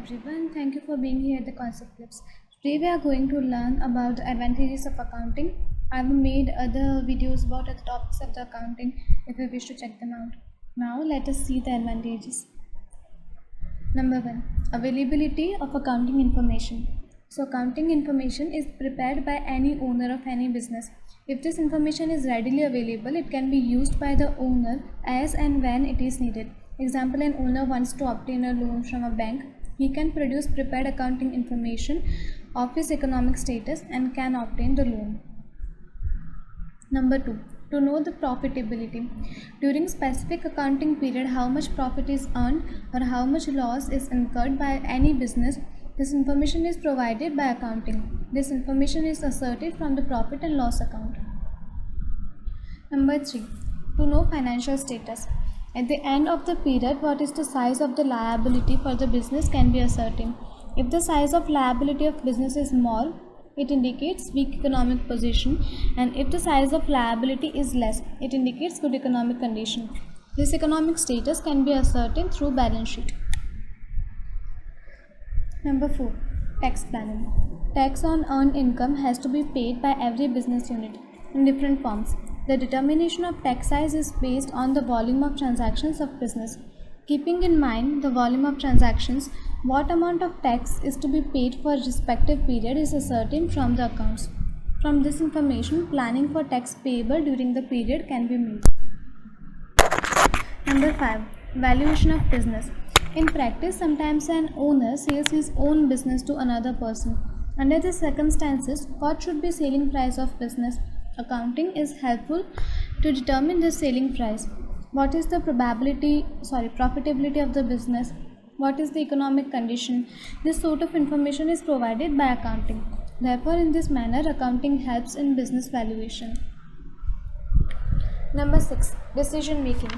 everyone, thank you for being here at the Concept Clips. Today we are going to learn about the advantages of accounting. I've made other videos about other topics of the accounting if you wish to check them out. Now let us see the advantages. Number 1. Availability of accounting information. So accounting information is prepared by any owner of any business. If this information is readily available, it can be used by the owner as and when it is needed. Example, an owner wants to obtain a loan from a bank. He can produce prepared accounting information of his economic status and can obtain the loan. Number 2. To know the profitability. During specific accounting period, how much profit is earned or how much loss is incurred by any business, this information is provided by accounting. This information is asserted from the profit and loss account. Number 3. To know financial status. At the end of the period, what is the size of the liability for the business can be ascertained. If the size of liability of business is small, it indicates weak economic position, and if the size of liability is less, it indicates good economic condition. This economic status can be ascertained through balance sheet. Number 4. Tax planning. Tax on earned income has to be paid by every business unit in different forms. The determination of tax size is based on the volume of transactions of business. Keeping in mind the volume of transactions, what amount of tax is to be paid for respective period is ascertained from the accounts. From this information, planning for tax payable during the period can be made. Number 5. Valuation of business. In practice, sometimes an owner sells his own business to another person. Under these circumstances, what should be selling price of business? Accounting is helpful to determine the selling price. What is the profitability of the business? What is the economic condition? This sort of information is provided by accounting. Therefore, in this manner, accounting helps in business valuation. Number 6. Decision making.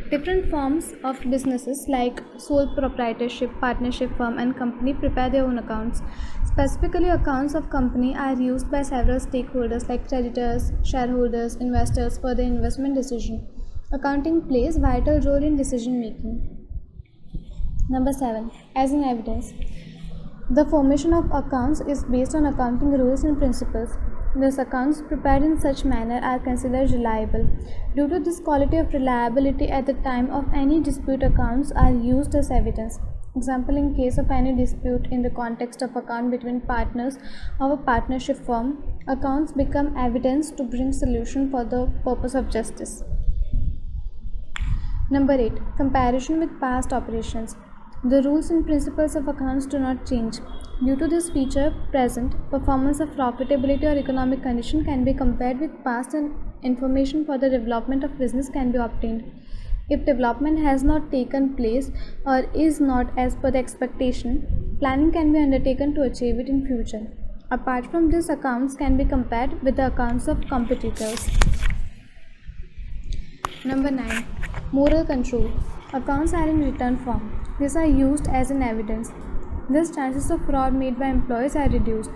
Different forms of businesses like sole proprietorship, partnership firm and company prepare their own accounts. Specifically, accounts of company are used by several stakeholders like creditors, shareholders, investors for their investment decision. Accounting plays vital role in decision making. Number 7. As an evidence. The formation of accounts is based on accounting rules and principles. Thus, accounts prepared in such manner are considered reliable. Due to this quality of reliability at the time of any dispute, accounts are used as evidence. Example, in case of any dispute in the context of account between partners of a partnership firm, accounts become evidence to bring solution for the purpose of justice. Number 8. Comparison with past operations. The rules and principles of accounts do not change. Due to this feature present, performance of profitability or economic condition can be compared with past and information for the development of business can be obtained. If development has not taken place or is not as per the expectation, planning can be undertaken to achieve it in future. Apart from this, accounts can be compared with the accounts of competitors. Number 9. Moral control. Accounts are in written form. These are used as an evidence. Thus, chances of fraud made by employees are reduced.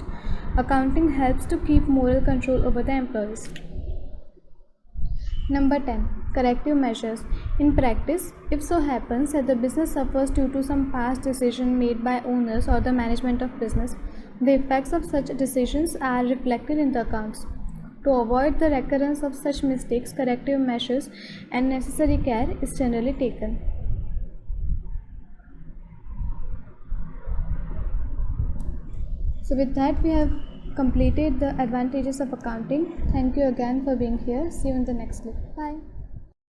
Accounting helps to keep moral control over the employees. Number 10. Corrective measures. In practice, if so happens that the business suffers due to some past decision made by owners or the management of business, the effects of such decisions are reflected in the accounts. To avoid the recurrence of such mistakes, corrective measures and necessary care is generally taken. So with that, we have completed the advantages of accounting. Thank you again for being here. See you in the next clip. Bye.